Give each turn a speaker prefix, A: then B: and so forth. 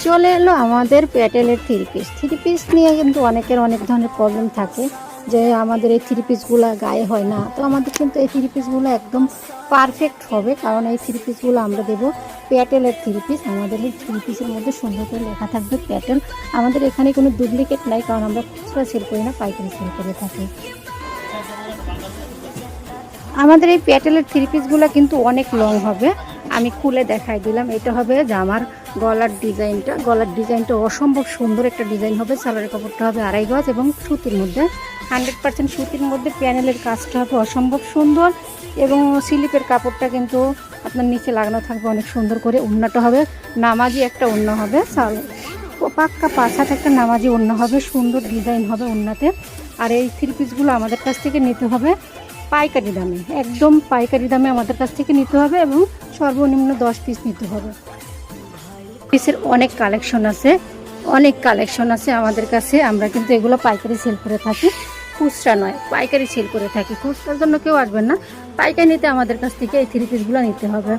A: চলে এলো আমাদের প্যাটেলের থ্রি পিস নিয়ে কিন্তু অনেকের অনেক ধরনের প্রবলেম থাকে যে আমাদের এই থ্রি পিসগুলো গায়ে হয় না। তো আমাদের কিন্তু এই থ্রি পিসগুলো একদম পারফেক্ট হবে, কারণ এই থ্রি পিসগুলো আমরা দেবো প্যাটেলের থ্রি পিস। আমাদের এই থ্রি পিসের মধ্যে সুন্দর করে লেখা থাকবে প্যাটেল। আমাদের এখানে কোনো ডুপ্লিকেট নাই, কারণ আমরা খুচরা সেল করি না, পাইকারি সেল করে থাকি। আমাদের এই প্যাটেলের থ্রি পিসগুলো কিন্তু অনেক লং হবে, আমি খুলে দেখাই দিলাম। এটা হবে জামার গলার ডিজাইনটা অসম্ভব সুন্দর একটা ডিজাইন হবে। সালোয়ারের কাপড়টা হবে 2.5 গজ এবং সুতির মধ্যে 100% সুতির মধ্যে। প্যানেলের কাজটা হবে অসম্ভব সুন্দর এবং স্লিপের কাপড়টা কিন্তু আপনার নিচে লাগানো থাকবে অনেক সুন্দর করে। ওড়নাটা হবে নামাজি একটা ওড়না হবে, পাক্কা 5 হাত একটা নামাজি ওড়না হবে, সুন্দর ডিজাইন হবে ওড়নাতে। আর এই থ্রি পিসগুলো আমাদের কাছ থেকে নিতে হবে পাইকারি দামে, একদম পাইকারি দামে আমাদের কাছ থেকে নিতে হবে এবং সর্বনিম্ন 10 পিস নিতে হবে। পিসের অনেক কালেকশন আছে আমাদের কাছে। আমরা কিন্তু এগুলো পাইকারি সেল করে থাকি, খুচরা নয়, পাইকারি সেল করে থাকি। খুচরার জন্য কেউ আসবেন না, পাইকারি নিতে আমাদের কাছ থেকে এই থ্রি পিসগুলো নিতে হবে।